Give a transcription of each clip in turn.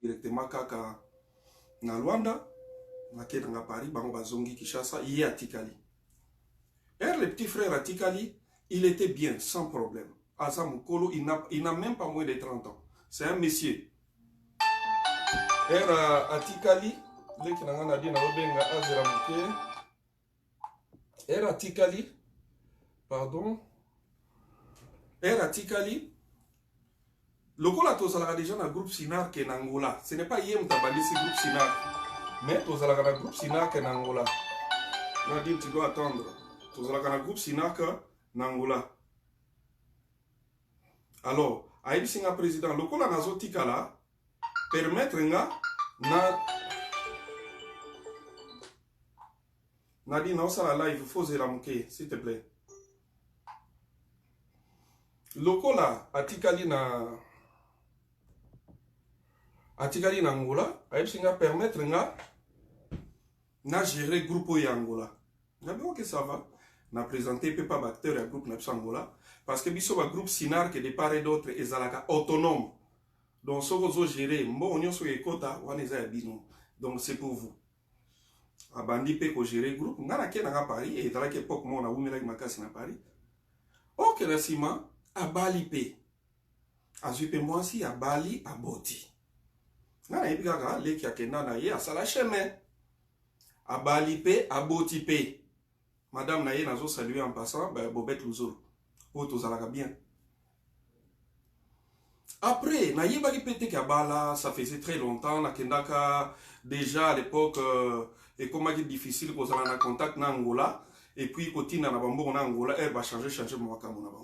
directement kaka na Luanda, na Kenanga Paris, bango bazongi Kishasa, yé à Tikali. Le petit frère à Tikali, il était bien, sans problème. Asa Mukolo, il n'a même pas moins de 30 ans. C'est un monsieur. À Tikali, à Tikali, pardon. À Tikali, le Kola Tozala déjà dans le groupe Sinar qui est en Angola. Ce n'est pas Yem Tabali, c'est le groupe Sinar. Mais Tozala dans le groupe Sinar qui est en Angola. Nadim, tu dois attendre. Tozala dans le groupe Sinar qui est en Angola. Alors, Aïbi Singa président, le Kola Nazo Tikala, permettre nga Nadi non ça la live faut la mouké s'il te plaît. Lokola atikali na Angola, aïbsinga permettre na gérer groupe ya Angola. D'abord que ça va, na présenter pas acteur à groupe na Angola parce que biso ba groupe Sinar que de part et d'autre ezalaka autonome. Donc, ce que vous gérez, donc c'est pour vous. Abandi pe ko gérer groupe, ngana ke na Paris et dans la époque moi na umela makasi na Paris. Ok na sima abali pe. Azupe moi si abali aboti. Ngana epika ga le ki akenda na ye asala chemin. Abali pe aboti pe. Madame na ye nazo saluer en passant Bobette Luzolo. O tozalaka bien. Après, na yebaki pete kabala, ça faisait très longtemps, na kendaka déjà à l'époque et comment dire difficile pour ça na contact na Angola et puis côté na bambo na Angola elle va changer moi comme na ba.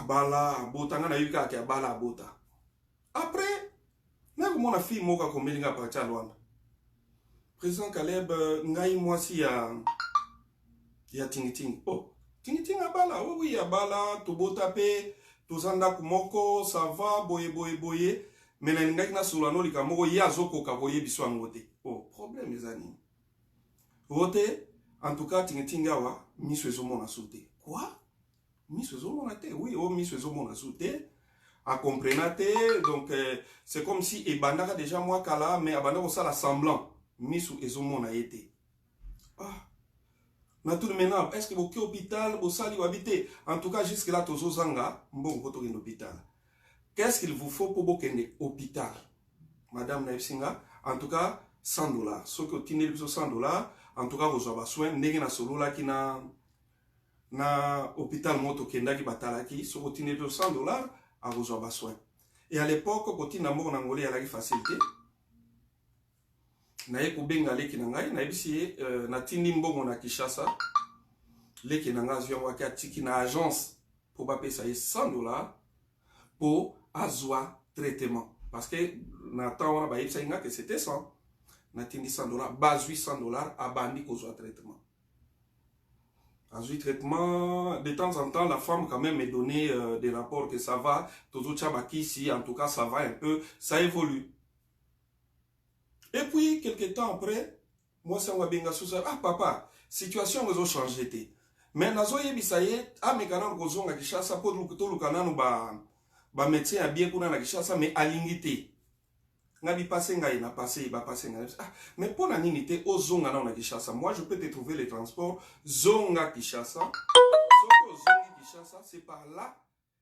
Abala abota na yuka ki abala abota. Après, na ko mona fille moka ko melinga pa cha Luanda. Président Caleb ngai moi si ya tingiting. Oh, tingiting abala, oui abala to bota pe tozanda kumoko ça va boye mais na ngaki na sulano likamoko yazoko ka boye biso angote. Oh, problème ezani. Vote en tout cas tingitinga wa miso ezomona sauté. Quoi? Miso ezomona te. Oui, oh miso ezomona sauté. A comprenate donc c'est comme si ebandaka déjà moi kala mais abandaka ça la semblant. Miso ezomona été. Ah. Na tout maintenant, est-ce que vous êtes hôpital, vous allez habiter? En tout cas, jusque là, tous aux anga, bon, vous êtes hôpital. Qu'est-ce qu'il vous faut pour vous aller hôpital? Madame Naïfsinga, en tout cas, $100. Ce que vous avez $100, en tout cas, vous avez besoin, vous avez solo là qui na hôpital moto kenda qui batala qui, ce que vous avez $100, vous avez besoin. Et à l'époque, quand vous avez en Angolais, il y a la facilité. Naye kubenga leki na ngai na bisi na tindi mbongo na Kishasa leki na ngazi yango akatiki na agence pour ba pesa $100 pour azwa traitement parce que na temps wana ba yebisa inga que c'était 100 na tindi $100 bazui $100 abandi kozwa traitement azui traitement de temps en temps la femme quand même me donnait des rapports que ça va toujours chabaki si en tout cas ça va un peu ça évolue. Et puis, quelques temps après, moi, ça m'a bien dit, ah papa, situation a changé. Mais nazo yebisaye, ah mais quand on a Kishasa, pour le canal, ba médecin a bien qu'on a Kishasa, mais à l'ingité. Nabi passé, n'a passé, il va passer. Ah, mais pour la nité, au zonga na Kishasa, moi je peux te trouver les transports, zonga Kishasa. Sauf que zonga Kishasa, c'est par là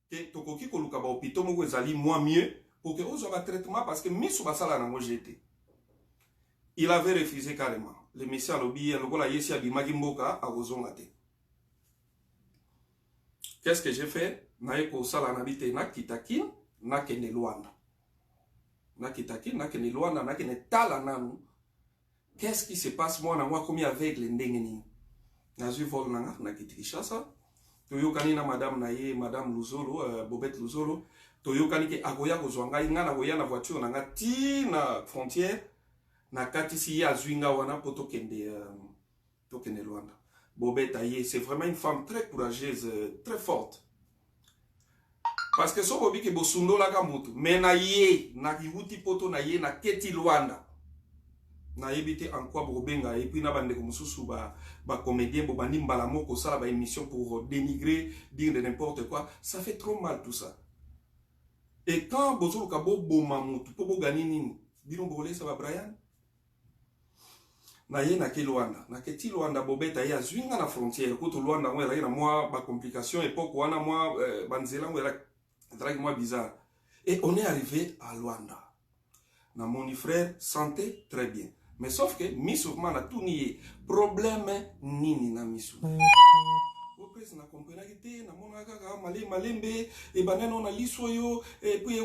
que tokoki koluka ba hôpital mo ezali moins mieux pour que ozo ba traitement parce que misu basala na ngojete. Il avait refusé carrément. Le monsieur a lobby, le yesi abimaki mboka a ozongate. Qu'est-ce que j'ai fait? Naeko sala nabite na kitakin na kene Luanda. Na kitakin na kene Luanda na kene tala nanu. Qu'est-ce qui se passe moi na moi comme aveugle ndengeni? Na zu vol na kitikishasa. Toyokani na madame na ye madame Luzolo, Bobette Luzolo. Toyokani ke agoya kozwanga ngana goya na voiture na ngati na frontière. Na katisi ya zwinga wana poto kende Luanda. Bobette Aye, c'est vraiment une femme très courageuse, très forte. Parce que so bobi ke bosundo la kamutu, mais na ye, na kiwuti poto na ye na keti Luanda. Na yebite en quoi bobenga et puis na bande ko mususu ba comédien bo bandi mbala moko sala ba émission pour dénigrer, dire de n'importe quoi, ça fait trop mal tout ça. Et quand bozolo kabo bomamutu po bogani nini bino bolesa ba Brian na ye na ke Luanda na ke ti Luanda bobeta ya zwinga na frontière ko to Luanda ngwe la na moi ba complication époque wana moi banzela ngwe la drag moi bizarre. Et on est arrivé à Luanda. Na mon frère santé très bien. Mais sauf que misu mana tout nié problème nini na misu. Au président na comprendre que na mona kaka malembe e banana na lisoyo et puis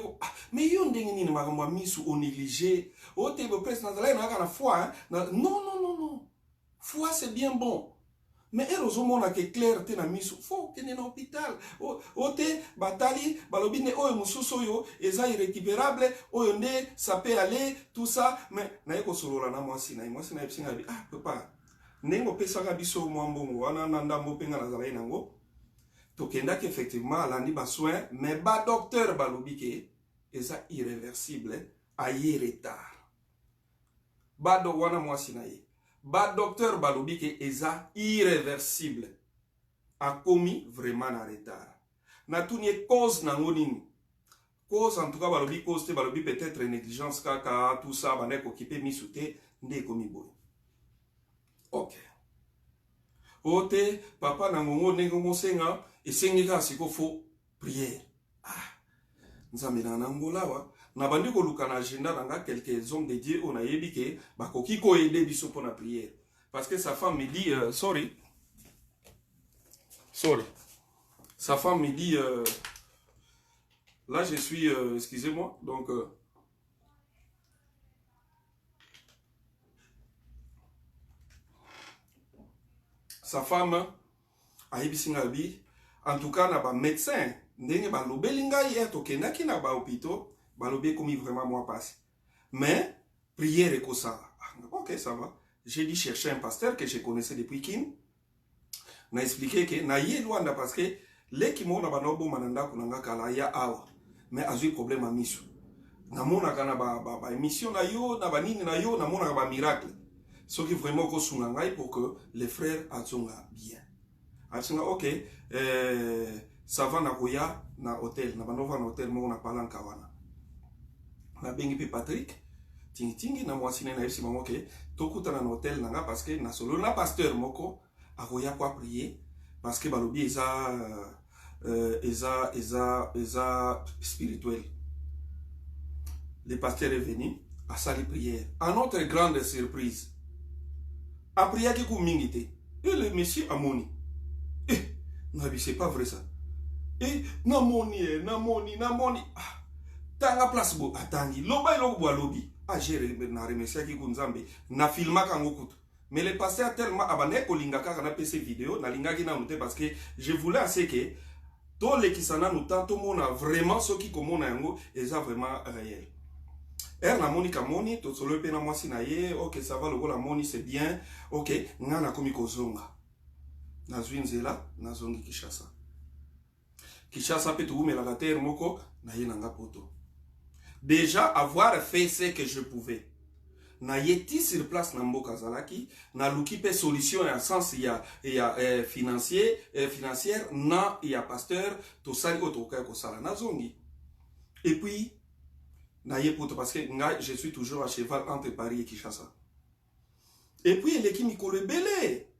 mais yo ndenge nini makambo misu on négligé. O te le président na na kana foi non. Foi c'est bien bon. Mais heureusement na que clair te na misu faut que na hôpital o te batali balobine oyo mususu yo eza irrécupérable oyo nde ça peut aller tout ça mais na yeko solola na mwasi na epsinga bi papa nengo pesaka biso mwambongo wana na ndambo penga na zala nango tokendaki effectivement alandi ba soin mais ba docteur balobi ke eza irréversible aye retard ba do wana mwasi na ye ba docteur balobi ke eza irréversible a commis vraiment en retard na tuni cause nango nini cause en tout cas balobi cause te balobi peut-être négligence kaka tout ça bande ko kipe misute nde komi boy. OK ote papa nango nengo mosenga esengeka siko fo prière nzambe na ngolawa na bandi ko luka na agenda nanga quelques hommes de Dieu on a yebi ke bakoki ko aider biso pour la prière parce que sa femme me dit sorry sa femme me dit là je suis excusez-moi donc sa femme a yebisinga bi en tout cas na ba médecin ndenge ba lobelinga hier tokendaki na ba hôpital balobé comme vraiment moi passe mais prière et ça. OK ça va j'ai dit chercher un pasteur que je connaissais depuis Kin na expliqué que na ye Luanda parce que les qui mona banobo mananda kunanga kala ya awa mais azui problème à misu na mona kana ba émission na yo na banini na yo na mona ba miracle ce qui vraiment ko sunanga pour que les frères atsonga bien atsonga OK ça va na koya na hôtel na banova na hôtel mo na palanka wana na bengi pe Patrick tingi na mwasi na yesi mamo ke tokuta na hôtel nanga parce que na solo na pasteur moko akoya kwa prier parce que balobi eza spirituel. Le pasteur est venu à sali prière. À notre grande surprise, a prié qui kumingite. Et le monsieur a moni. C'est pas vrai ça. Et na moni. Tanga place bo atangi. Loba iloko bo lobi. J'ai na remercié qui kunzambe. Na filma kango kutu. Mais le pasteur tellement abandonné ko lingaka kana PC vidéo na lingaki na noté parce que je voulais assez que tous les qui s'en a noté tout monde a vraiment ce qui comme on a yango est vraiment réel. Na moni kamoni to solo pe na mwasi na ye OK ça va le la moni c'est bien OK ngana komi kozonga na zwinzela na zongi Kishasa pe tu la terre moko na ye nanga poto déjà avoir fait ce que je pouvais na yeti sur place na mboka zalaki na luki pe solution en sens il y a financière na il y a pasteur to sali ko to ko sala na zongi et puis na yepoto parce que je suis toujours à cheval entre Paris et Kinshasa et puis les qui mi ko le belé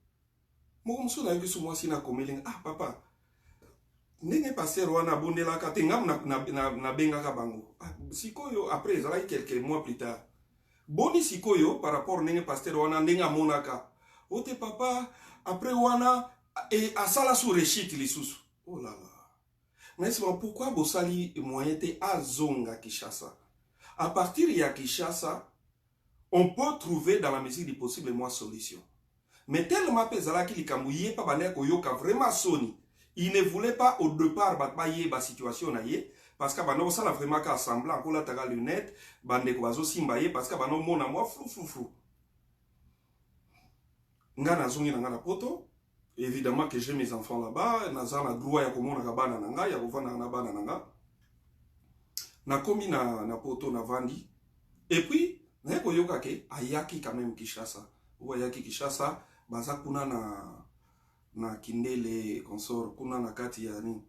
mo mso na yusu moi sina komeling papa ndenge pasteur wana bondela ka tengam na benga ka bango sikoyo après ça quelques mois plus tard boni sikoyo par rapport nenge pasteur wana ndenga monaka ote papa après wana et asala sous rechit lisusu oh là là mais c'est pourquoi bosali moyen te azonga Kinshasa à partir de Kinshasa on peut trouver dans la mesure du possible moi solution mais tellement pesala ki likamouye pa baner ko yoka vraiment soni il ne voulait pas au départ batbaye ba situation na ye parce que bano ça la vraiment ka semblant ko la taga lunette bande ko bazo simbaye parce que bano mona moi flou ngana zongi na ngana poto évidemment que j'ai mes enfants là-bas nazana droit ya komona ka bana nanga ya kovana na bana nanga na komi na poto na vandi et puis na ko yoka ke ayaki quand même Kinshasa ou ayaki Kinshasa baza kuna na kindele consort kuna na kati ya ni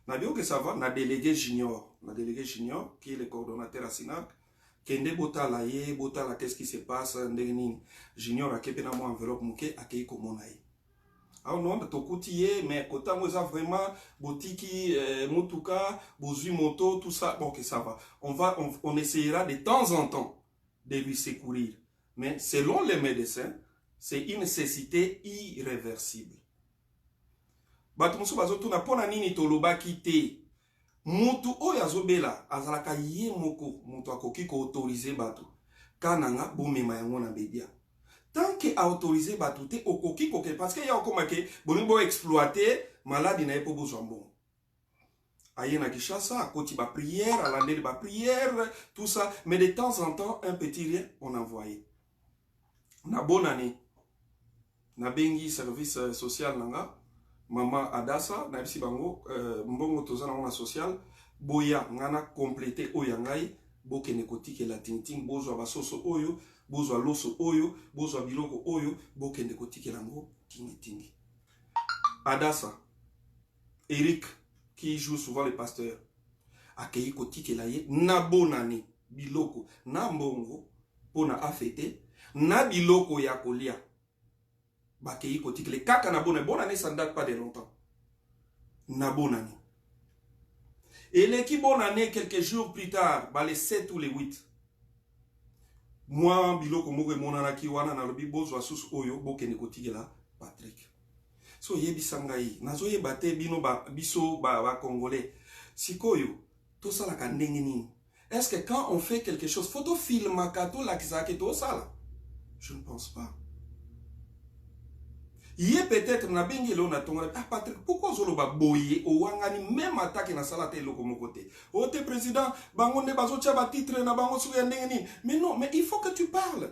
Nabio que ça va, na délégué junior. Na délégué junior, qui est le coordonnateur à SINAC. Kende bota la ye, bota la qu'est-ce qui se passe, ndeni. Junior a kepe na mo enveloppe mouke, a kei komona ye. Alors non, to koutiye, mais kota mo ça vraiment, botiki, motuka, bozui moto, tout ça. Bon, que ça va. On essayera de temps en temps de lui secourir. Mais selon les médecins, c'est une nécessité irréversible. Batumuso bazoto na pona nini toloba kite. Mutu oyo azobela azalaka ye moko mutu akoki ko autoriser batu. Kananga bomema yango na bedia. Tant que autoriser batu te okoki koke parce que ya okoma ke bolingo exploiter maladi na epo bozwambo. Aye na Kinshasa akoti ba prière, alande ba prière, tout ça, mais de temps en temps un petit rien on envoyé. Na bonne année. Na bengi service social nanga. Maman Adassa, na bisi bango, mbongo tozana on social, boya ngana complété oyangai, boke nekoti ke la tinting, bozo basoso oyo, bozo loso oyo, bozo biloko oyo, boke nekoti ke lango, tingi tingi. Adassa, Eric, qui joue souvent le pasteur, akei koti ke la ye, na bonani, biloko, na mbongo, pona afete, na biloko ya kolia. Bakei kotik le kaka na bonne année, ça ne date pas de longtemps. Na bonne année. Et l'équipe bonne année, quelques jours plus tard, bah les 7 ou les 8. Moi, biloko moge monana ki wana na lobi bozo asus oyo bokene kotik la Patrick. So yebi sangai, nazo yebate bino ba biso ba congolais. Sikoyo, tout ça la kandenge nini. Est-ce que quand on fait quelque chose, photo film kato la kisake to sala? Je ne pense pas. Yé peut-être na bengi lo na tonga ah Patrick pourquoi zolo ba boye o wangani même attaque na salate loko mokote o te président bango ne bazo tia ba titre na bango su ya ndenge mais non mais il faut que tu parles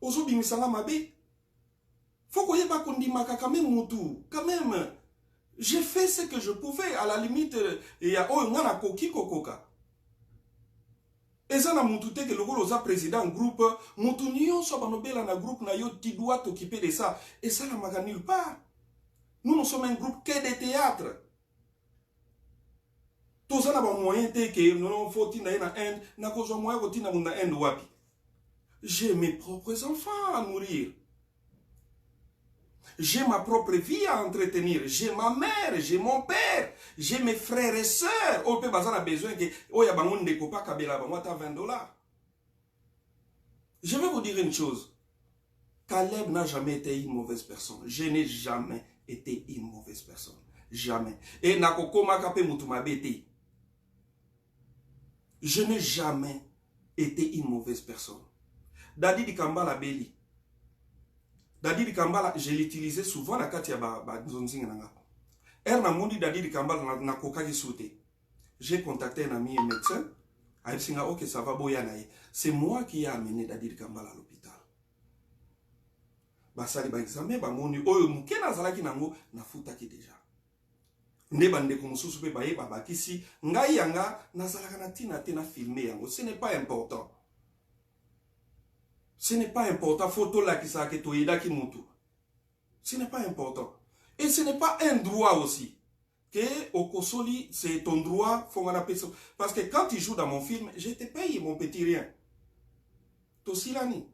ozo bimisanga mabe faut ko yeba kondima ka quand même mutu quand même j'ai fait ce que je pouvais à la limite ya o ngana koki kokoka ezana mutu te ke lokolo za président groupe mutu nyonso banobela na groupe na yo tu dois t'occuper de ça et ça la maga nulle part. Nous sommes un groupe que de théâtre. Tout ça n'a pas moyen te que non faut tina na end na kozo moyen ko tina na end wapi. J'ai mes propres enfants à nourrir. J'ai ma propre vie à entretenir. J'ai ma mère, j'ai mon père, j'ai mes frères et sœurs. On peut a besoin que oya bangon de kopa kabela bango ta $20. Je vais vous dire une chose. Caleb n'a jamais été une mauvaise personne. Je n'ai jamais été une mauvaise personne. Jamais. Et nakoko makape mutumabete. Je n'ai jamais été une mauvaise personne. Dadi di Kambala Beli. Dadi di Kambala, je l'utilisais souvent na kati ya ba nzonzinga nanga. Na mundi Dadi di Kambala na kokaki soute. J'ai contacté un ami médecin. A dit ok ça va boya nae. C'est moi qui ai amené Dadi di Kambala à l'hôpital. Basali ba examen ba moni oyo mukena zalaki nango na futaki déjà. Nde bande ko mususu pe baye ba bakisi ngai yanga nazalaka na tina te na filmer yango. Ce n'est pas important. Ce n'est pas important. Photo là qui ça que toyeda ki mutu. Ce n'est pas important. Et ce n'est pas un droit aussi. Que au Kosoli, c'est ton droit, faut m'en appeler ça. Parce que quand tu joues dans mon film, je te paye mon petit rien. Tosilani.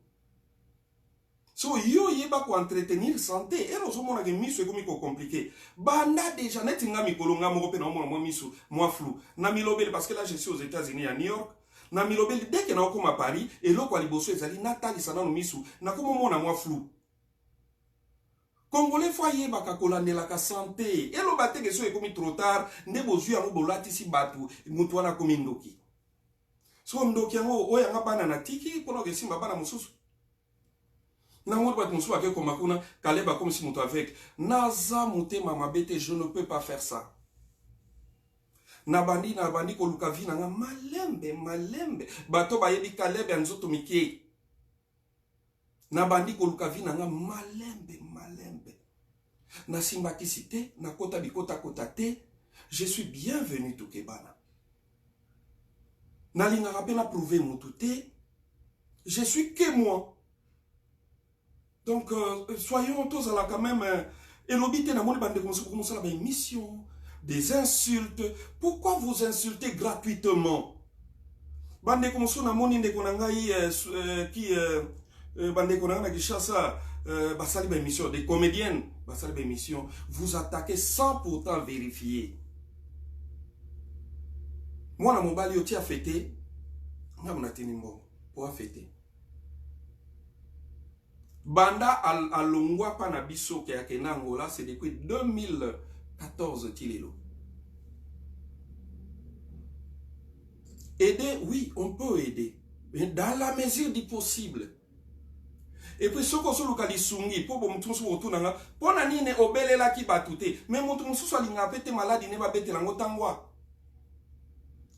So yo yeba ko entretenir santé. Et nous sommes na miso ekomi ko compliqué. Banda déjà net nga mikolo nga moko pe na mo miso, moi flou. Na milobele parce que là je suis aux États-Unis à New York. Na milobeli dès que na okoma à Paris et loko aliboso ezali natali sana no misu na komo mona mwa flou. Congolais foyer baka kolandela ka santé et lo bateke so ekomi trop tard nde bozu yango bolati si batu mutu wana komi ndoki. So ndoki yango oya nga bana na tiki pona ke simba bana mususu. Na ngodi bat mususu ake koma kuna kaleba comme si mutu avec naza mutema mabete je ne peux pas faire ça. Na bandi ko luka vina nga malembe bato bayebi Kalebe nzoto mike na bandi ko luka vina nga malembe na simba kisite na kota bikota kota te je suis bienvenu to kebana na linga rapé na prouver mutu te je suis que moi donc soyons tous à la quand même et l'obité na moni bande comme ça la mission des insultes. Pourquoi vous insultez gratuitement? Bande comme ça, namoni ndeko na ngai qui bande konanga na Kinshasa basali ba émission des comédiennes, basali ba émission, vous attaquez sans pourtant vérifier. Moi na mobali yo ti a fêté, nga mona tinimbo pour a fêter. Banda alongwa pa na biso ke akena Angola, c'est depuis 2014 tilelo. Aider, oui, on peut aider, mais dans la mesure du possible. Et puis, ce qu'on se localise, pour que vous retournez, pour que vous ne obéissez pas qui batute, mais vous ne soyez pas malade, ne va pas être là.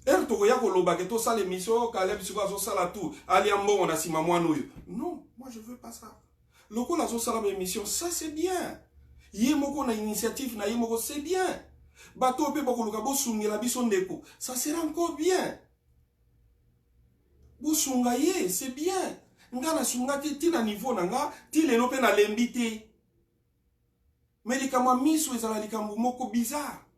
Er to ya ko loba ke to sala émission Caleb siko azo sala tout ali ambongo na sima mwana oyo. Non, moi je veux pas ça. Loko la zo sala émission, ça c'est bien. Yemoko na initiative na yemoko c'est bien. Bato pe boko loka bo sungela biso ndeko, ça sera encore bien. Bo sungaye, c'est bien. Nga na sunga ti na niveau na nga, ti lelo pe na lembité. Mais likama miso ezala likambo moko bizarre.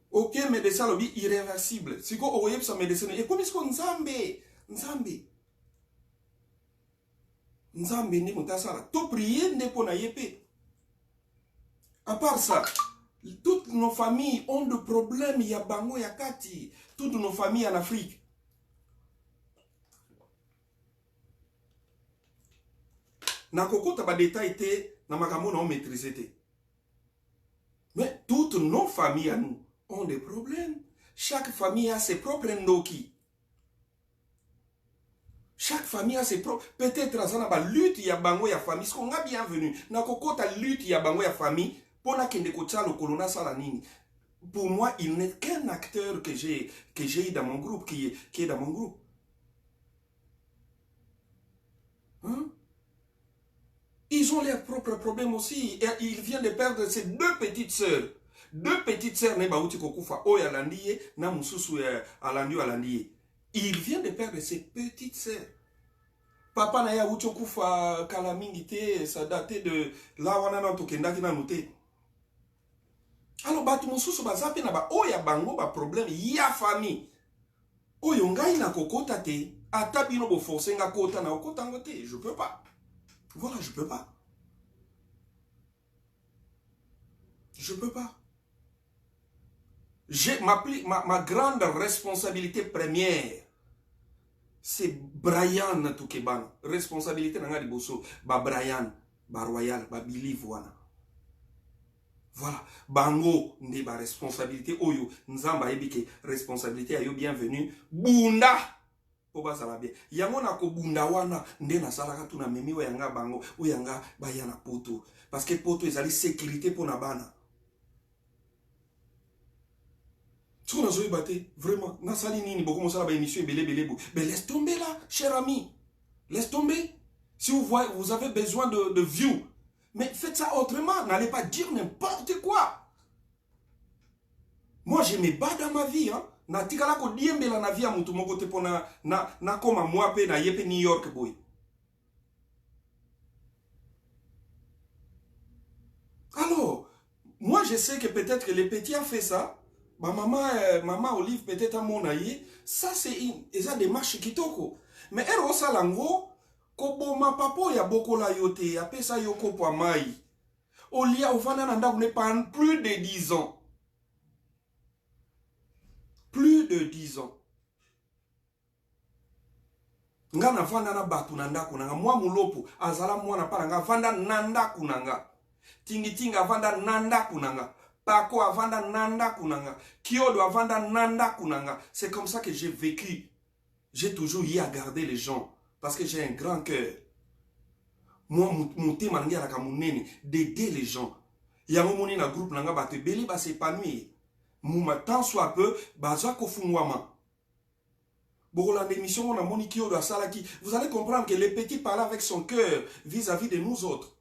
Ok, médecin lobby irréversible. Si vous voyez ça médecin, et comme est-ce qu'on Nzambe ne montasara. To prier ne pona yepe. À part ça, toutes nos familles ont des problèmes. Il y a Bango, il y a Kati. Toutes nos familles en Afrique. Na koko taba détail été, na makambo na on maîtrisé. Mais toutes nos familles à nous ont des problèmes. Chaque famille a ses propres ndoki. Chaque famille a ses propres. Peut-être dans la lutte, il y a bango, il y a famille. Ce qu'on a bienvenu. Dans la lutte, il y a bango, il y a famille. Pour la kende kocha le colonna salanini. Pour moi, il n'est qu'un acteur que j'ai eu dans mon groupe, qui est dans mon groupe. Hein? Ils ont leurs propres problèmes aussi. Et il vient de perdre ses deux petites sœurs. Deux petites sœurs ne bauti kokufa o ya landiye na mususu alandiye. Il vient de perdre ses petites sœurs. Papa na ya uti kokufa kala mingi te, ça date de la wana na tokendaki na noté. Alors batu mususu bazape na ba o ya bango ba problème ya famille. O yo ngai na kokota te, ata bino bo forcer nga kota na okota ngote, je peux pas. Voilà, je peux pas. Je peux pas. J'ai ma grande responsabilité première, c'est Brian Toukeban. Responsabilité nanga di boso, ba Brian, ba Royal, ba Billy Voana. Voilà, bango ndi ba responsabilité oyo, nzamba ebike responsabilité ayo bienvenue, bunda po ba sala bien. Yango na ko bunda wana nde na sala ka tuna memi o yanga bango, o yanga ba yana poto parce que poto ezali sécurité pour na bana. Tu connais batté vraiment na sali nini beaucoup mon sala ba émission belé mais laisse tomber là cher ami, laisse tomber. Si vous voyez, vous avez besoin de view, mais faites ça autrement, n'allez pas dire n'importe quoi. Moi je me bats dans ma vie hein. Na tikala ko diembe la na vie a mutu moko te pona na koma moi pe na yepe New York boy. Alors moi je sais que peut-être que les petits a fait ça. Ma maman Olive peut-être à mon aïe, ça c'est une démarche kitoko. Mais elle osa lango, kobo ma papa ya boko la yote, ya pesa yoko po mai. Olia ovana nanda vous pas plus de 10 ans. Plus de 10 ans. Nga na vanda na batu nanda kunanga, mwa mulopo, azala mwa na paranga, vanda nanda kunanga. Tingitinga vanda nanda kunanga. Pako avanda nanda kunanga. Kyodo avanda nanda kunanga. C'est comme ça que j'ai vécu. J'ai toujours eu à garder les gens. Parce que j'ai un grand cœur. Moi, mon thème d'aider les gens. Il y a un moment dans le groupe, il va s'épanouir. Tant soit peu, vous allez comprendre que les petits parlent avec son cœur vis-à-vis de nous autres.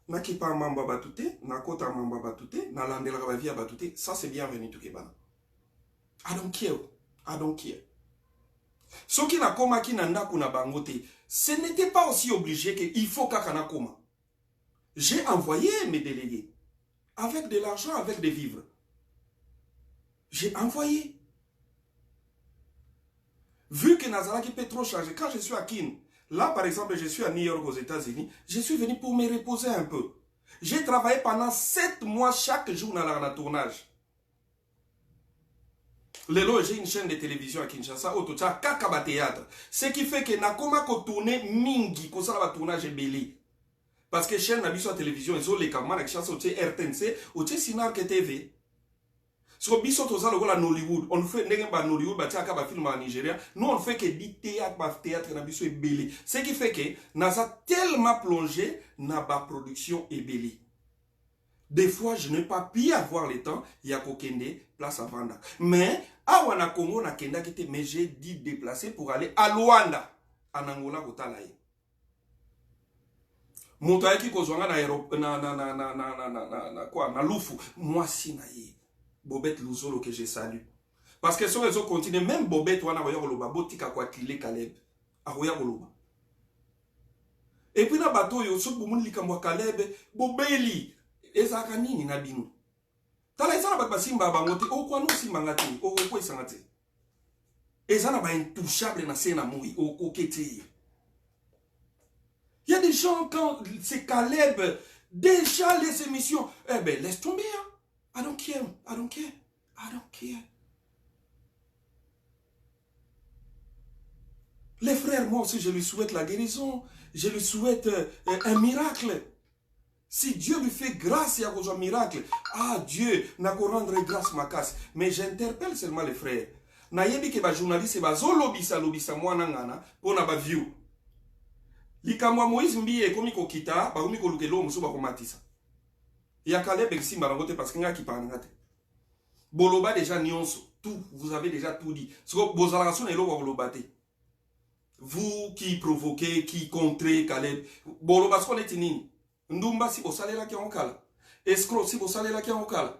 Nakipa mamba batute, nakota mamba batute, nalandela via batute, ça c'est bienvenu tout kebana. I don't care. I don't care. Ce qui n'a koma qui n'a kuna bangote, ce n'était pas aussi obligé qu'il faut kakana koma. J'ai envoyé mes délégués. Avec de l'argent, avec des vivres. J'ai envoyé. Vu que Nazara qui peut trop changer, quand je suis à Kin, là par exemple, je suis à New York aux États-Unis, je suis venu pour me reposer un peu. J'ai travaillé pendant 7 mois chaque jour dans le tournage. Lelo, j'ai une chaîne de télévision à Kinshasa, au total, Kakaba Théâtre. Ce qui fait que Nakoma ko tourner mingi, ko ça va tournage belé. Parce que chaîne n'a sur télévision, ils ont les camarades avec chance au RTNC, au Sinar TV. Sur biso toza lokola Nollywood, on fait n'importe Nollywood, bah tiens kaba film en Nigeria, nous on fait que du théâtre na biso belé. Ce qui fait que naza tellement plongé na ba production belé. Des fois, je n'ai pas pu avoir le temps, il y a Kokende, place à Vanda. Mais, à Wana Congo, na Kenda kete, mais j'ai dit déplacer pour aller à Luanda, en Angola, au Talaï. Montaï qui kozwanga na Lufu, moi si na ye. Bobette Luzolo que je salue. Parce que sur les autres continents, même Bobette wana waya koloba, botika kwa Tile Kaleb, a waya koloba. Et puis na bateau yo, sok boumoun likamwa Kaleb, Bobeli, ezaka nini na bino. Tala ezana bat basimba bangote, o kwa no simba ngati, o kwa isangate. Ezana ba intouchable na sena moui, o kete. Il y a des gens quand c'est Caleb, déjà les émissions, eh ben laisse tomber. Hein. I don't care, I don't care, I don't care. Les frères, moi aussi je lui souhaite la guérison, je lui souhaite un miracle. Si Dieu lui fait grâce, il y a un miracle. Ah, Dieu n'a qu'à rendre grâce ma casse. Mais j'interpelle seulement les frères. Nayebi ke ba journaliste ba zo lobisa moi nangana pour na ba view. Likamwa Moïse Mbiye komi ko kita, ba komi ko lukelo muso ba ko matisa. Ya Caleb exi marangote parce que nga ki parangate. Boloba déjà nyonso, tout, vous avez déjà tout dit. Ce que bozala rason elo ko lobate. Vous qui provoquez, qui contrez Caleb, boloba ce qu'on est nini. Ndumba si bosalela ki onkala. Escroc si bosalela ki onkala.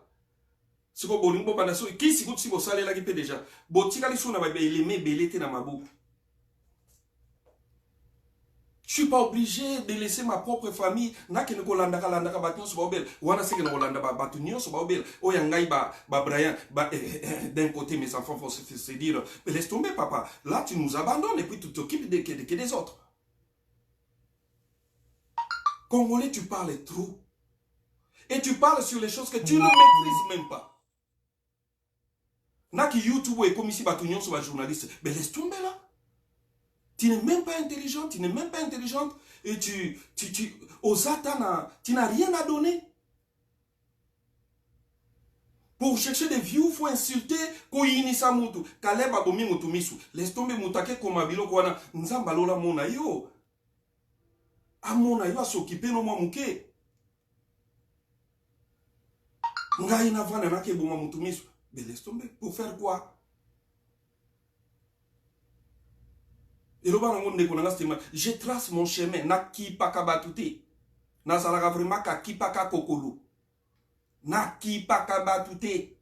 Siko bolingo banda so ki si si bosalela ki pe déjà. Botika li sona ba eleme belete na mabuku. Je suis pas obligé de laisser ma propre famille na ke ko landa ka batnyo so bobel. Wana se ke no landa ba batnyo so bobel. O yangai ba Brian ba d'un côté mes enfants vont se dire mais laisse tomber papa. Là tu nous abandonnes et puis tu t'occupes des autres. Congolais, tu parles trop. Et tu parles sur les choses que tu ne maîtrises même pas. Naki YouTube et comme ici, Batunion sur la journaliste. Mais laisse tomber là. Tu n'es même pas intelligente, tu n'es même pas intelligente. Et au Satan, tu n'as rien à donner. Pour chercher des views, il faut insulter. Koyinisa mutu. Kaleba bomi mutu misu. Laisse tomber mutake komabilo kwana. Nzambalola mona yo. Amona yo s'occuper no mwa muke. Ngai na vana na ke boma mutu misu. Mais laisse tomber. Pour faire quoi? Je trace mon chemin. Na ki paka batute. Na zalaka vraiment ka ki paka kokolo. Na ki paka batute.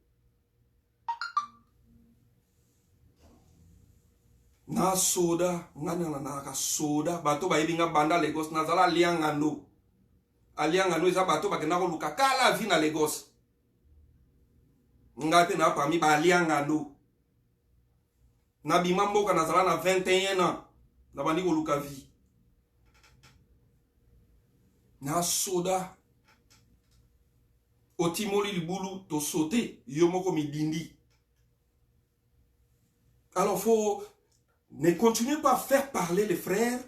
Na soda. Na ka soda. Bato ba yebinga banda Lagos. Na zala liangano. Aliangano eza bato ba kena ko luka kala vi na Lagos. Ngate na parmi ba liangano. Na bimambo ka na zala na 21 ans. Na bandi ko luka vi. Na soda. Otimoli libulu to sauter. Yomoko mi dindi. Alors faut ne continuez pas à faire parler les frères.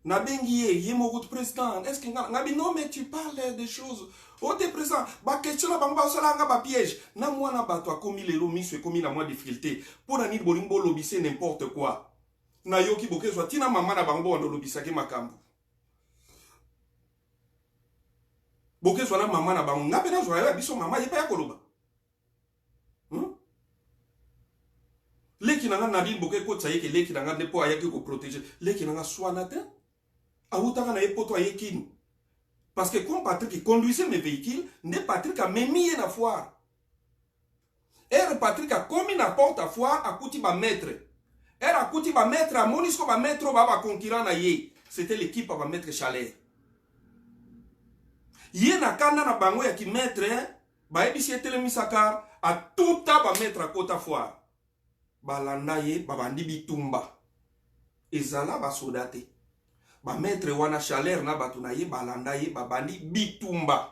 Nabengiye, yemoko président. Est-ce que non mais tu parles des choses. Oh t'es président. Ba question na bamba sala nga ba piège. Na moi na ba toi comme les lomis comme la moi difficulté. Pour na ni bolimbo lobisser n'importe quoi. Na yoki boke soit tina mama na bango ndo lobisaki makambo. Boke soit na mama na bango ngape na joie biso mama yepa ya koloba. Leki nanga nadine boke ko tsaye ke leki nanga ne po ayaki ko protéger. Leki nanga soinate. Awutaka na epoto ayekini. Parce que comme Patrick qui conduisait mes véhicules, ne Patrick a même mis na foire. Et Patrick a commis na porte à foire à kuti ba maître. Era kuti ba maître a monisco ba maître ba concurrent na ye. C'était l'équipe ba maître Chalet. Yé na kanda na bango ya ki maître, ba ebisi etelemi sakar, a tuta ba maître à kota foire. Ba landa ye, ba bandi bitumba. Ezala ba sodate. Ba maître wana chaleur na batu na ye, ba landa ye, ba bandi bitumba.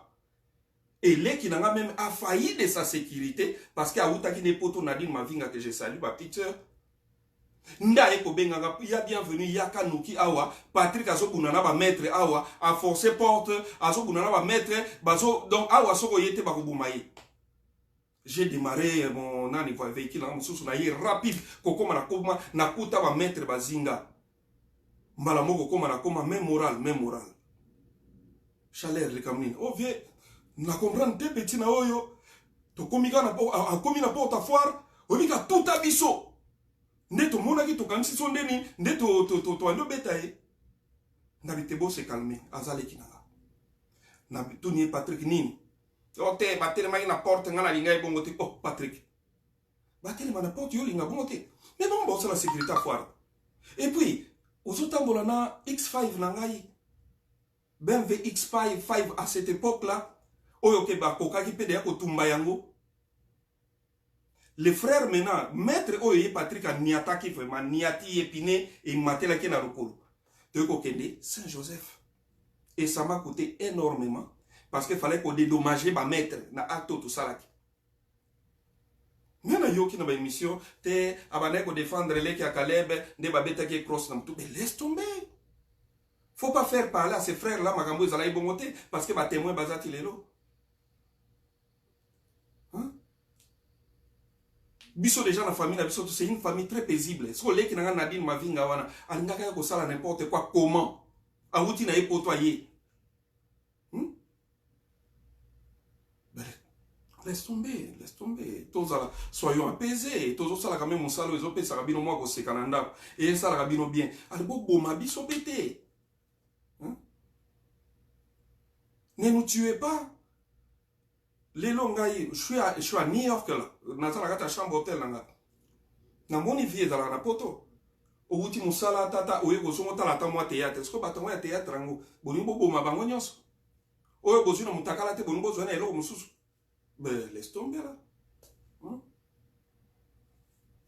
Et l'équipe n'a même a failli de sa sécurité parce qu'il y a outaki ne poto Nadine Mavinga que je salue, ma petite sœur. Nda eko benganga, il y a bienvenue, Yaka Nuki Awa, Patrick Azobunana va mettre Awa, a forcé porte, Azobunana va mettre, Bazo, donc Awa Soko Yete Bakubumaye. J'ai démarré mon véhicule, rapide, Kokoma Nakoma, Nakuta va mettre Bazinga. Malamo Kokoma Nakoma, même moral. Chaleur, les camines. Oh, vieux. Na comprendre te petit na oyo to komika na porte à foire omika tout abiso ndeto monaki to kanisi so ndeni ndeto to ando betaye na bitebo se calmer azale kinanga na bituni Patrick nini ote batele mai na porte ngana linga bongo te oh Patrick batele na porte yo linga bongo te mais bon bon c'est la sécurité à foire et puis ozotambola na X5 na ngai BMW X5 à cette époque là. Les frères maintenant, maître Oye Patrick a niataki vraiment, niati épine et matela qui na rokolo. De Kokende, Saint-Joseph. Et ça m'a coûté énormément parce qu'il fallait qu'on dédommage ma maître na acte tout ça là. Même yo qui na ba émission, te abane ko défendre les qui a Caleb, de babeta qui cross na tout, mais laisse tomber. Faut pas faire parler à ces frères là makambo ezala ibongote parce que ba témoin bazati lelo. Biso déjà la famille, c'est une famille très paisible. Si on est Nadine Mavinga wana, alingaka ko sala n'importe quoi comment. Awuti na epo toyer. Laisse tomber. Soyons apaisés. Tous ça la quand même mon salo ezopé ça rabino moi ko sekananda et ça la rabino bien. Albo boma biso pété. Ne nous tuez pas. Les longs je suis à New York là. Dans la chambre hôtel là. Na moni vie dans la poto. Au ultimo sala tata oye gozo mota la tamwa théâtre. Est-ce que batango ya théâtre ngo? Bonimbo boma bango nyonso. Oye gozo na mutakala te bonimbo zo na elo mususu. Ben laisse tomber là.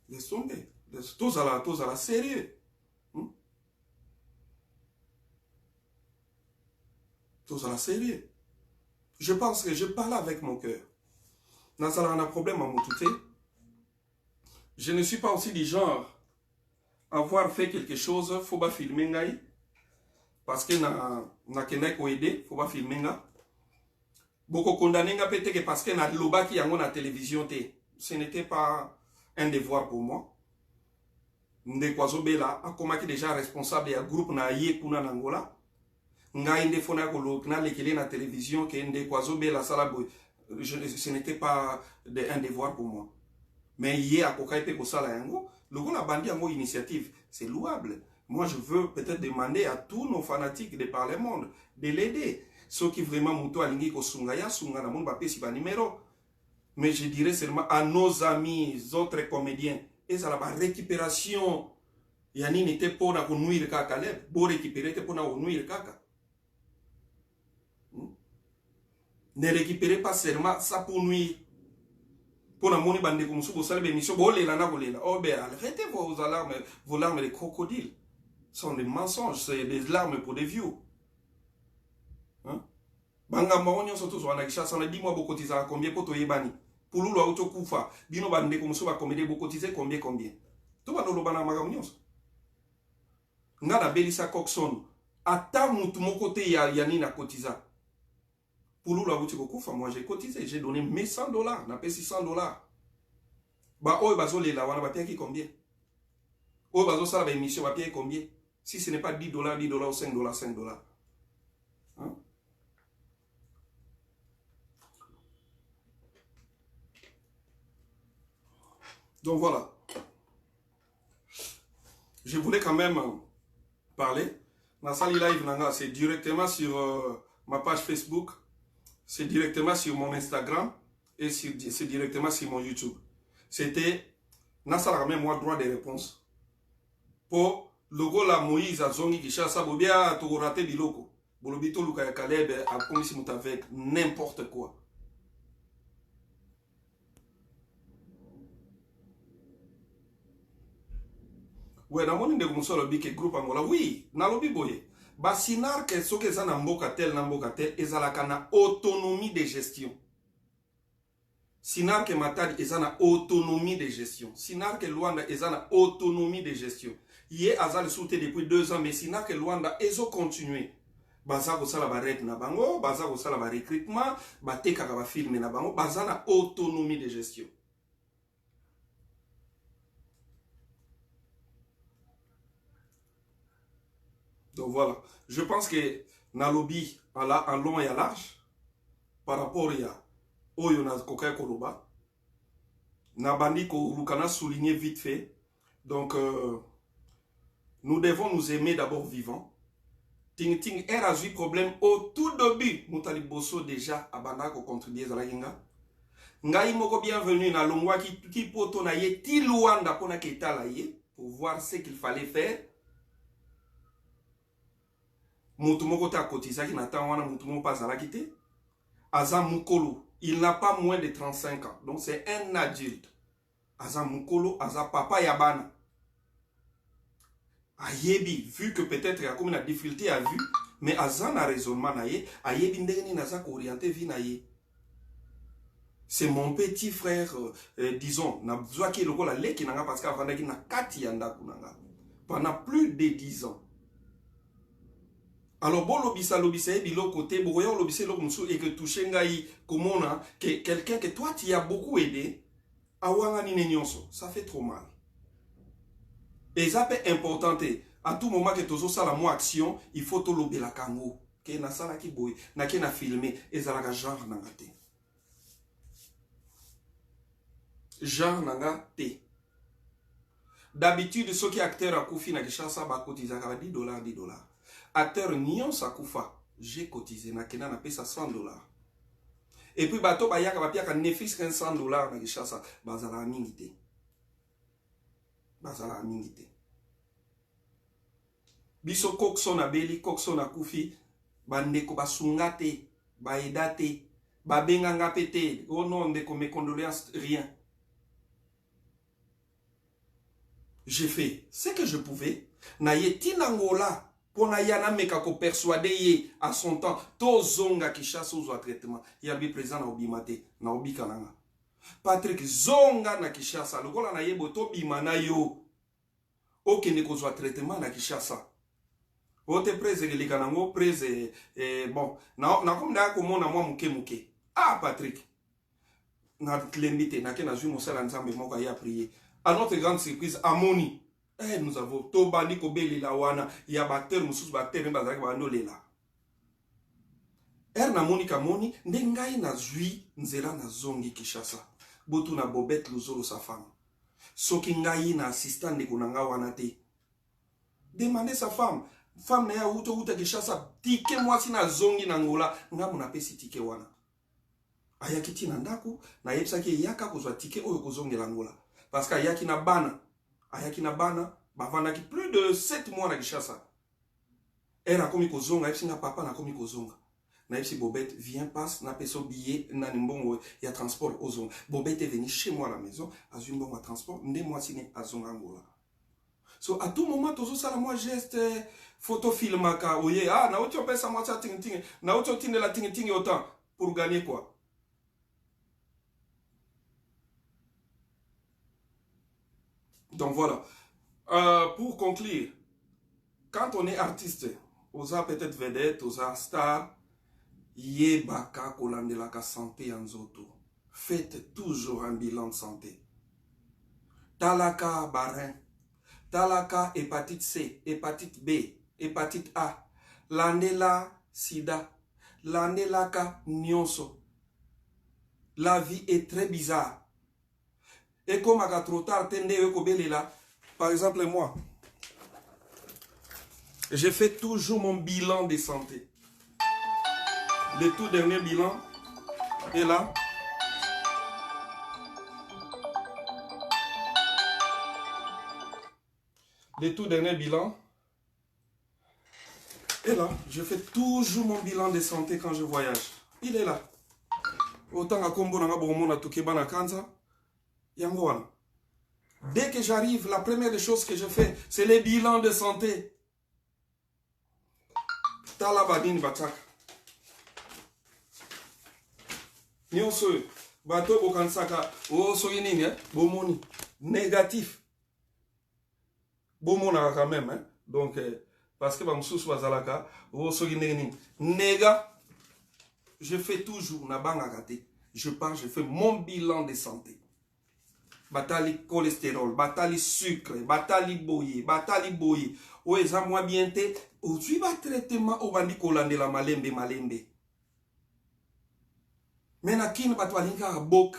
Laisse tomber. Tous à la sérieux. Tous à la sérieux. Je pense que je parle avec mon cœur. Dans ça, on a un problème à Moutouté. Je ne suis pas aussi du genre à avoir fait quelque chose, il ne faut pas filmer. Parce que na kenek ou aider, il ne faut pas filmer. Beaucoup condamné peut-être parce que na loba qui a la télévision. Ce n'était pas un devoir pour moi. Ndekwazo a comment qui déjà responsable de groupe na yé kuna Angola. Nga inde fona ko lokna lekele na télévision ke inde kwazo be la sala boy ce n'était pas un devoir pour moi mais hier à kokaipe ko sala yango logo la bandi yango initiative c'est louable. Moi je veux peut-être demander à tous nos fanatiques de par le monde de l'aider ceux qui vraiment muto alingi ko sungaya sunga na mon ba pesi ba numéro mais je dirais seulement à nos amis autres comédiens et ça la récupération yani n'était pas na ko nuire kaka Caleb bo récupérer te pour na nuire kaka. Ne récupérez pas seulement ça pour nuire. Pour la monnaie bande comme ça, vous savez, l'émission, oh, ben, arrêtez vos larmes de crocodile. Ce sont des mensonges, c'est des larmes pour des vieux. Banga maronyo surtout sur la chasse, on a dit moi beaucoup de combien pour toi yebani. Pour l'eau auto kufa, bino bande comme ça, combien beaucoup de combien. Tout va dans le bana maronyo. Ngana belisa coxon. Ata mutu mon côté yani na cotiza. Pour l'eau, moi j'ai cotisé, j'ai donné mes $100, n'a pas $600. Bah, oh, bazo les la, on va payer combien? Oh, bazo ça, la émission va payer combien? Si ce n'est pas $10, $10 ou $5. Hein? Donc voilà. Je voulais quand même parler. Nasali Live Nanga, c'est directement sur ma page Facebook. C'est directement sur mon Instagram et c'est directement sur mon YouTube. C'était Nassala même moi droit de réponse. Pour logo la Moïse a zongi qui chasse bobia to raté biloko. Bolobito Luka Caleb a commis avec n'importe quoi. Ouais, na moni ndeko musolo bike groupe Angola. Oui, na lobi boye. Ba sinar ke soke za na mboka tel ezalaka na autonomie de gestion. Sinar ke Matadi eza na autonomie de gestion. Sinar ke Luanda eza na autonomie de gestion. Yé azali soute depuis 2 ans, mais Sinar ke Luanda ezo continuer. Baza ko sala ba red na bango, baza ko sala ba recrutement, ba tekaka ba filme na bango, baza na autonomie de gestion. Donc voilà, je pense que na lobby en long et à large par rapport à Oyo na Kokai Koloba, na bandi ko Lukana souligner vite fait. Donc nous devons nous aimer d'abord vivants. Ting ting era eu problème au tout début. Moutali Bosso déjà abanda ko contribuer à la ginga. Ngai moko bienvenue na longwa ki poto na ye ti Luanda pona keta la ye pour voir ce qu'il fallait faire. Moutoumoko ta kotizaki na tan wana moutoumoko pas à la quitter. Azam Mukolo, il n'a pas moins de 35 ans. Donc c'est un adulte. Azam Mukolo, Azam Papa Yabana. Ayebi, vu que peut-être il y a comme une difficulté à vue, mais Azam a raisonnement naye, Ayebi ndeni nazak orienté vi naye. C'est mon petit frère, disons, na besoin qu'il le la leki nanga parce qu'avant qu'il na kati yanda kunanga. Pendant plus de 10 ans. Alors bon lobisa bilo côté boyo lobisa lokumsu et que toucher ngai comment que quelqu'un que toi tu as beaucoup aidé awanga ni nyonso, ça fait trop mal. Et ça peut important à tout moment que tozo sala mo action, il faut to lobe la kango que na sala ki boy na ke na filmer ezalaka genre nanga te. Genre nanga te. D'habitude ceux qui acteurs à Koufi na Kinshasa ba kotizaka $10. Acteur Nyon Sakoufa, j'ai cotisé na kena na pesa $100. Et puis bato ba yaka ba piaka nefis $100 na Kinshasa, bazala mingite. Bazala mingite. Biso kokso na beli, kokso na kufi, bandeko basungate, ba edate, ba benganga pete, oh non ndeko mes condoléances, rien. J'ai fait ce que je pouvais, na yeti nangola. Pona yana meka ko persuader ye à son temps to zonga Kinshasa ozo traitement ya bi président na obimate na obikananga Patrick zonga na Kinshasa lokola na yebo to bimana yo okende ko zo traitement na Kinshasa ote prese kelika nango prese bon na comme na ko mona mwa muke ah Patrick na tlembite na ke na zui mosala nzambe moko ya prier à notre grande surprise amoni. Eh, nous avons Tobani Kobeli la wana, Yabater, Moussous Bater, Bazak Banolela. Na Monika Moni, Nengai na zui, Nzela na zongi Kinshasa. Botu na Bobette Luzolo sa femme. Soki ngai na assistant de Konanga wanate. Demandez sa femme. Femme na ya uta Kinshasa, tike mwasi na zongi na ngola, nga muna pesi tike wana. Ayakiti na ndaku, na yepsaki yaka kozwa tike oyo kozongi la ngola. Parce que ayaki na bana. Ayaki na bana, bavandaki plus de 7 mois na Kinshasa. Elle a commis kozonga, elle na papa na commis kozonga. Na epsi Bobette, viens, passe, na peso billet, na nimbongo, ya transport ozonga. Bobette est venu chez moi à la maison, à une bonne transport, nde moi sine à zonga ngola. So, à tout moment, tozo sala moi geste, photo filmaka, oye, ah, na ocho pesa moi sa ting ting, na ocho tinde la ting ting autant, pour gagner quoi? Donc voilà. Pour conclure, quand on est artiste, osa peut-être vedette, osa star, yé baka kolandelaka santé anzoto. Faites toujours un bilan de santé. Talaka barin, talaka hépatite C, hépatite B, hépatite A, landela sida, landelaka nyonso. La vie est très bizarre. Et comme à trop tard, par exemple moi, j'ai fait toujours mon bilan de santé. Le tout dernier bilan est là. Le tout dernier bilan Et là, je fais toujours mon bilan de santé quand je voyage. Il est là. Autant à Kombo na Bomo na Tukeba na Kanza, Yangoana. Dès que j'arrive, la première des choses que je fais, c'est les bilans de santé. Talabadine Batak. Nyonso, bato bokansaka, o soyinini, bomoni, négatif. Bomona quand même, hein. Donc, parce que Bamsous Bazalaka, o soyinini, néga. Je fais toujours, je pars, je fais mon bilan de santé. Batali cholestérol, batali sucre, batali boye. O eza mwa bien te, o tu ba traitement o bandi kolande la malembe. Mais na kin bato alinka bok.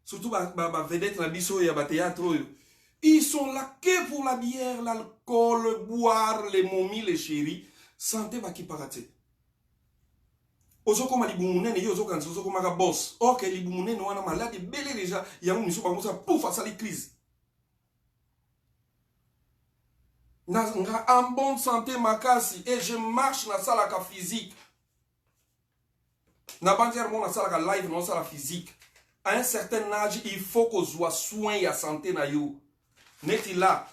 Surtout ba vedette na biso ya ba théâtre. Ils sont là que pour la bière, l'alcool, boire, les momies, les chéris. Santé ba ki parate. Ozo koma libumunene yo ozo kanso ozo koma ka boss. Ok libumunene wana malade belé déjà yango miso bango sa pouf à la crise. Nga en bonne santé makasi et je marche na salaka physique. Na bandièrement na salaka live non sala physique. À un certain âge, il faut qu'on soit soin ya santé na yo. Neti là.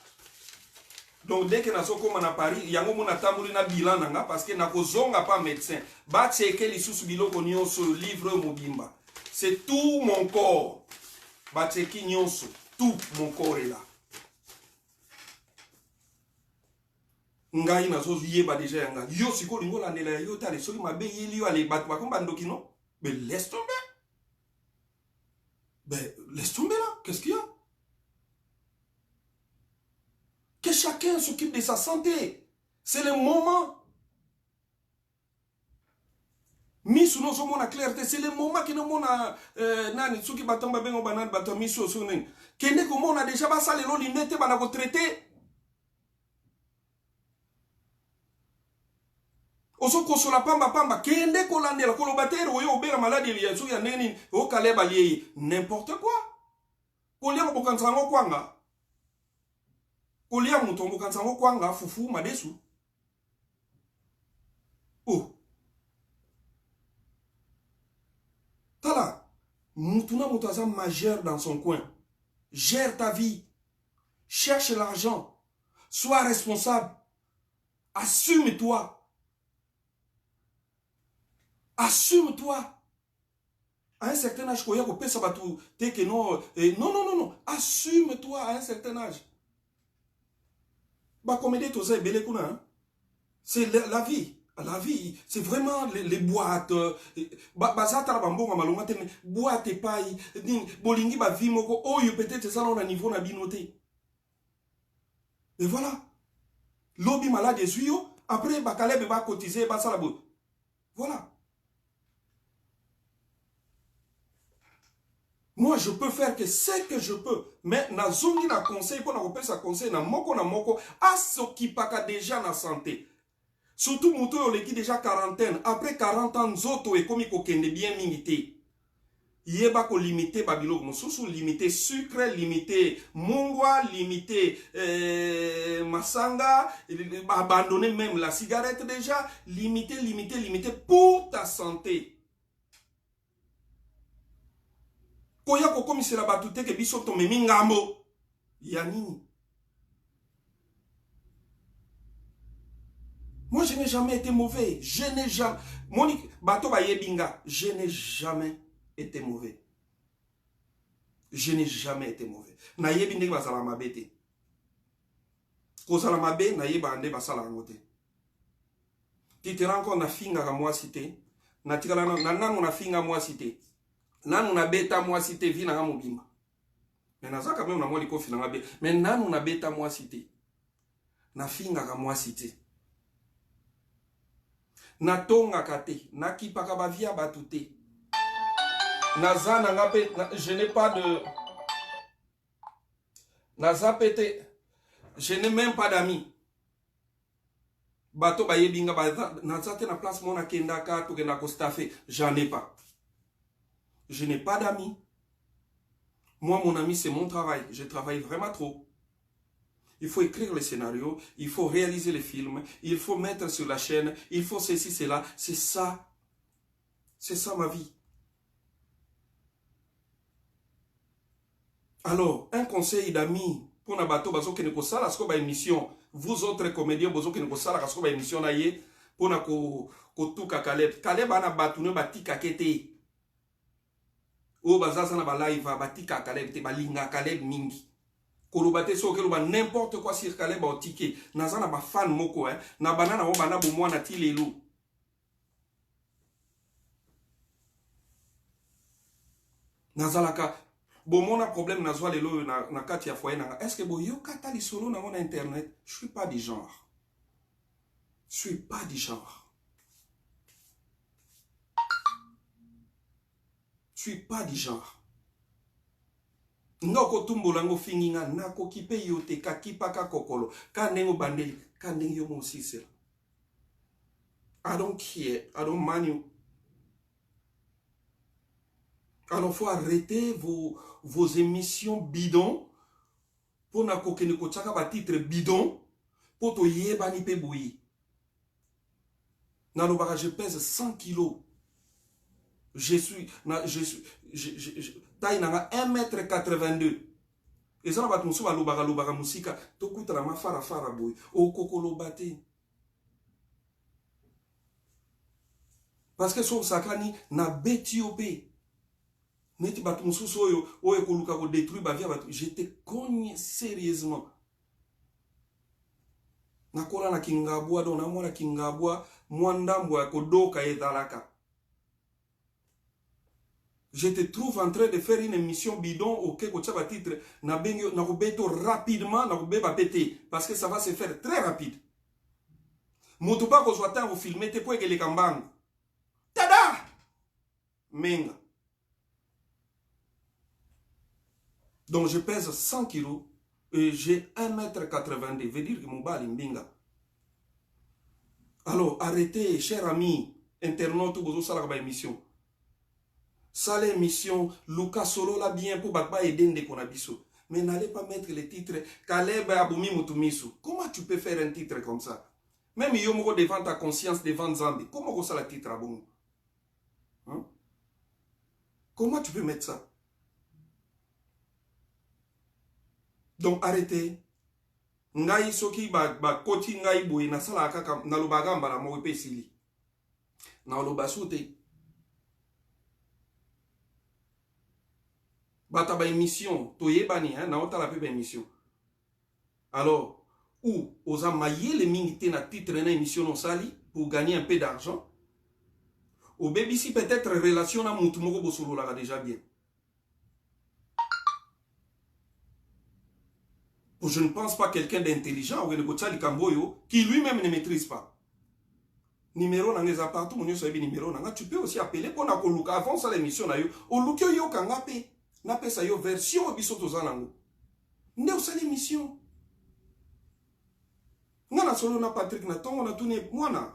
Donc dès que na so comme na Paris, yango mona tambuli na bilan nanga parce que na kozonga pas médecin. Ba checker les sous biloko nyonso livre mobimba. C'est tout mon corps. Ba checker nyonso, tout mon corps est là. Ngai na zo yeba déjà yanga. Yo siko lingo la nela yo tale soki mabe yeli yo ale bat ba komba ndoki non? Mais laisse tomber. Ben laisse tomber là, qu'est-ce qu'il y a? Que chacun s'occupe de sa santé. C'est le moment. Misu no somo na clarté, c'est le moment que no mona nani tsuki batamba bengo banane bato misu sonen. Kende ko mona déjà ba sale lo linete bana ko traiter. Oso kosola pamba kende ko landela ko lo batero oyo obera maladie ya so ya neni o kaleba lié n'importe quoi. Ko lia ko bokansango kwanga. Kolia mutombo kansango kwanga fufu madesu. Oh. Tala. Mutuna mutaza majeur dans son coin. Gère ta vie. Cherche l'argent. Sois responsable. Assume-toi. Assume-toi. À un certain âge, koya ko pesa batu te que non non. Assume-toi à un certain âge. C'est la vie. La vie, c'est vraiment les boîtes. Boîte et paille. Bolingi ba vie moko. Oh, peut-être ça on a niveau na binoté. Et voilà. Lobby malade et suyo. Après, bakale ba cotiser, ba salabo. Voilà. Moi, je peux faire que ce que je peux. Mais na zongi na conseil, pour na repère sa conseil, na moko, a s'occupaka déjà na santé. Surtout, mouto yo leki déjà quarantaine. Après 40 ans, zoto et komi ko kende bien minité. Yeba ko limité babilo, mosusu limité sucre, limité mungwa, limité masanga, abandonner même la cigarette déjà, limité pour ta santé. Koya ko komisela batute ke biso to memi ngambo ya nini. Moi je n'ai jamais été mauvais, je n'ai jamais Monique bato ba yebinga, je n'ai jamais été mauvais. Je n'ai jamais été mauvais. Na yebi ndenge basala mabete. Ko sala mabe na yeba ande basala ngote. Ti te rends compte na finga ka moi cité, na tikala na nango na finga moi cité. Nanu na beta moi cité vi na mobimba. Mais na zaka même na moi liko fina ngabe. Mais nanu na beta moi cité. Na finga ka moi cité. Na tonga kate, na kipaka ba via batute. Na zana ngabe, je n'ai pas de na zapete. Je n'ai même pas d'amis. Bato ba yebinga ba na zate na place mona kendaka to kena ko staffer, j'en ai pas. Je n'ai pas d'amis. Moi, mon ami, c'est mon travail. Je travaille vraiment trop. Il faut écrire les scénarios, il faut réaliser les films, il faut mettre sur la chaîne, il faut ceci, cela. C'est ça ma vie. Alors, un conseil d'amis pour Nabato, bazo que ne sala sko ba émission. Vous autres comédiens, bazo que ne sala sko ba émission na ye pour na ko tuka Caleb. Caleb ana batune batika kete. O bazaza na ba live batika Caleb te balinga Caleb mingi. Kolobate so ke loba n'importe quoi sur Caleb ba otike. Nazana ba fan moko na banana o bana bo mwana ti lelo. Nazalaka bon, mon problème na zwa lelo na kati ya foyer nanga. Est-ce que bo yo kata li solo na mon internet? Je suis pas du genre. Je suis pas du genre. Je suis pas du genre. Ngoko tumbola ngo finginga nako kipe yote kakipa ka kokolo. Ka nengo bandeli, ka nengo yo mo sisela. I don't care. I don't mind you. Alors, il faut arrêter vos émissions bidons pour na kokene ko tchaka ba titre bidon pour to yeba ni pe boyi. Na lobaka je pèse 100 kilos. Je taille nanga 1m82. Et ça va tout lobaka musika to kutra ma fara boy. O kokolo bate. Parce que son sakani na betiopé. Neti batu mususu oyo koluka ko détruire ba via batu. Je te cogne sérieusement. Nakola na kingabwa do na mwana kingabwa mwandambwa kodoka etalaka. Je te trouve en train de faire une émission bidon auquel ko tchaba titre na bengo na kobeto rapidement na kobeba pété parce que ça va se faire très rapide. Moto pa ko zwata vous filmer te po ekele kambango. Tada! Menga. Donc je pèse 100 kilos et j'ai 1m82. Veut dire que mon bal est mbinga. Alors arrêtez, chers amis, internautes, vous avez la émission. Ça l'émission, Lucas Solo l'a bien pour Bakba et Dende Konabiso. Mais n'allez pas mettre les titres Caleb Aboumi Mutumisu. Comment tu peux faire un titre comme ça? Même Yomoro devant ta conscience, devant Zambi. Comment ça le titre Aboumi? Hein? Comment tu peux mettre ça? Donc arrêtez. Ngai soki ba koti ngai boy na sala kaka na lobaga mbala mo pe sili. Na lobasute. Bata ba émission to yebani na otala pe ba émission. Alors ou osa maye le mingité na titre na émission non sali pour gagner un peu d'argent. Au baby si peut-être relation na mutu moko bosolo la déjà bien. Je ne pense pas quelqu'un d'intelligent qui lui-même ne maîtrise pas. Numéro dans les appartements, tu peux aussi appeler pour avant ça l'émission au look yo kangape na pesa yo version bisoto zanango. Ne aussi l'émission. Ngana solo na Patrick na tongo na tuni mwana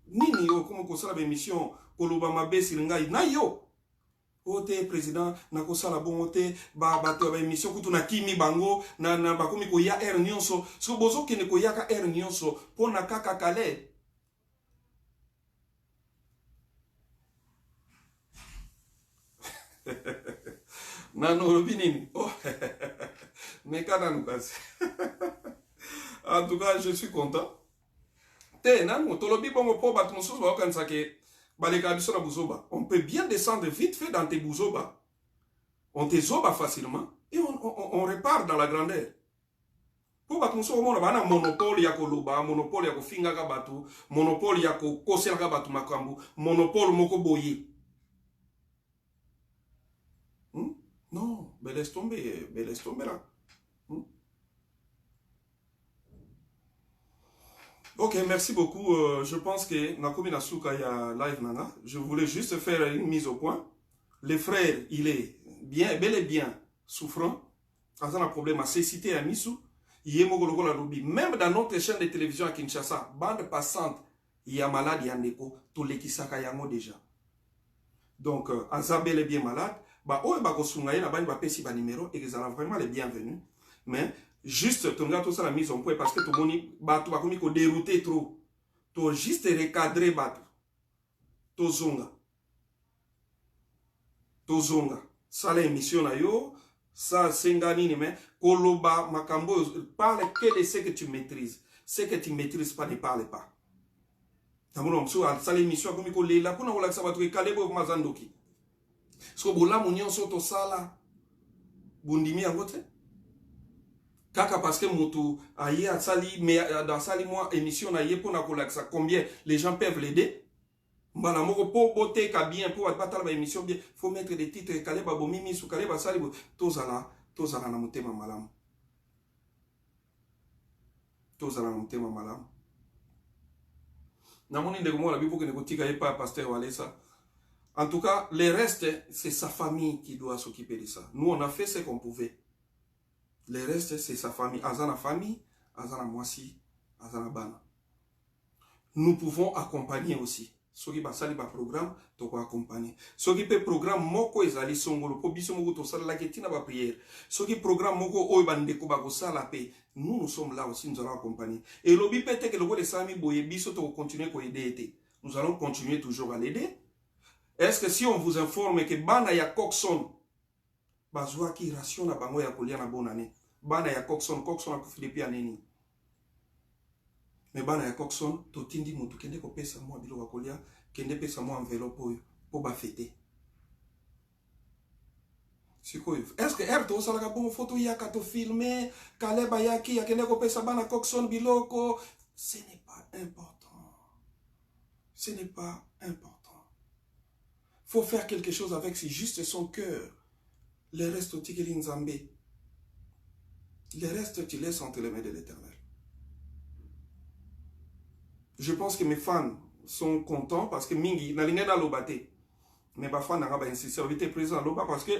nini yo comme ko sala émission koloba mabe siringai na yo. Ote président na kosala bongote ba bato ba émission kutu na kimi bango na bakomi ko ya air nyonso so bozo kene ko ya ka air nyonso pona kaka kale nano robinini oh mais kana nukas en tout cas je suis content te nano tolobi bongo po bato mosusu ba kanisa ke on peut bien descendre vite fait dans tes bouzoba. On te zoba facilement et on repart dans la grandeur. Pour battre on a un monopole ya koloba, monopole ya kofinga ka batu, monopole ya kosela ka batu makambu, monopole moko boye. Non, mais laisse tomber là. Ok, merci beaucoup. Je pense que Nakomi Nasuka ya live nana. Je voulais juste faire une mise au point. Le frère, il est bien, bel et bien souffrant. Quand on a un problème à cécité à Misu, même dans notre chaîne de télévision à Kinshasa, bande passante, il y a malade, il y a un écho, tout les Kisaka yango déjà. Donc, Anza bel et bien malade, bah, oh, bah, kosungaye na bani ba pesi ba numéro et qu'ils ont vraiment les bienvenus. Mais juste tonga tout ça la mise en point parce que tout moni bato ba komi ko dérouter trop to juste recadrer bato to zonga sala émission na yo ça sengani ni mais koloba makambo parle que de ce que tu maîtrises. Ce que tu maîtrises pas, ne parle pas. Tamono mso al sala émission komi ko lela kuna ko laksa bato ke kalebo mazandoki. So bola munyon soto sala bundimi angote. Kaka parce que moto aye a sali mais dans sali moi émission na ye pona ko laksa combien les gens peuvent l'aider. Mbana moko po bote ka bien pour battre ba émission bien, faut mettre des titres kaleba bomimi sou kaleba sali tozala na motema malamu. Tozala na motema malamu. Namoni ndeko mo la bipo ke ne kotika ye pa pasteur Walesa. En tout cas, le reste, c'est sa famille qui doit s'occuper de ça. Nous, on a fait ce qu'on pouvait. Le reste, c'est sa famille. Azana famille, Azana Mwasi, Azana Bana. Nous pouvons accompagner aussi. Ceux qui basali ba programme, to ko accompagner. Ceux qui pe programme moko ezali songolo po biso moko to sala la ketina ba prière. Ceux qui programme moko oy bande ko ba ko sala pe. Nous sommes là aussi, nous allons accompagner. Et l'obi peut-être que le de sami boye biso to continuer ko aider. Nous allons continuer toujours à l'aider. Est-ce que si on vous informe que bana ya Coxon bazwa ki ration na bango ya kolia na bonne année. Bana ya Coxon a kufili pia nini? Mais bana ya Coxon to tindi mutu kende ko pesa mo bilo kolia, kende pesa mo enveloppe oyo po ba fêter. Est-ce que Erto salaka bon photo ya kato filmer, kaleba yaki ya kende ko pesa bana Coxon biloko, ce n'est pas important. Ce n'est pas important. Faut faire quelque chose avec, c'est juste son cœur. Le reste, au tigeli nzambe. Le reste, tu laisses entre les mains de l'Éternel. Je pense que mes fans sont contents parce que mingi na lingena lobate. Mais ba fan n'araba insister vite président loba parce que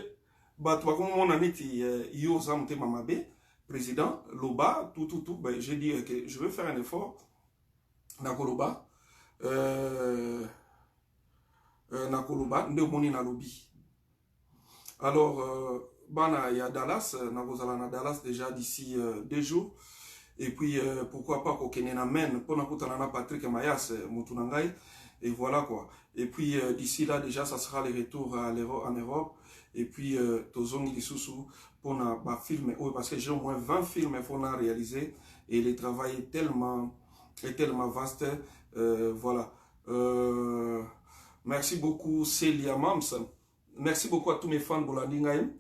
ba toi comme mon ami ti yo zamte mamabe président loba tout ben j'ai dit que je veux faire un effort na koloba na koloba nde moni na lobby. Alors bana ya Dallas na kozala na Dallas déjà d'ici 2 jours. Et puis, pourquoi pas qu'on ait amène pour nous Patrick Mayas, Moutounangai, et voilà quoi. Et puis, d'ici là, déjà, ça sera le retour en Europe. Et puis, Tozongi Lissousou, pour nous filmer, parce que j'ai au moins 20 films qu'on a réalisés, et le travail est tellement vaste. Voilà. Merci beaucoup, Célia Mams. Merci beaucoup à tous mes fans pour la Dingaïm.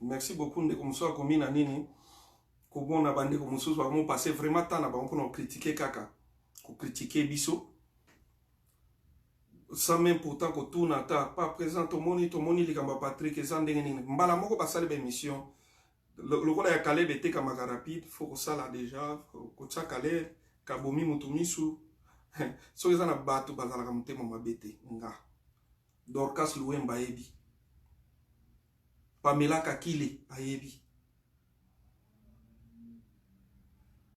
Merci beaucoup de comme ça comme na nini ko bona bande ko mususu ba mo passer vraiment temps na ba pour critiquer kaka ko critiquer biso sans même pourtant ko tout nata pas présent to moni likamba Patrick ezandenge nini mbala moko basale ba émission le kola ya Caleb était comme rapide faut que ça là déjà ko tsa Caleb kabomi mutumisu so ezana bato bazala ka mutema mabete nga Dorcas Louemba ebi Pamela Kakile ayebi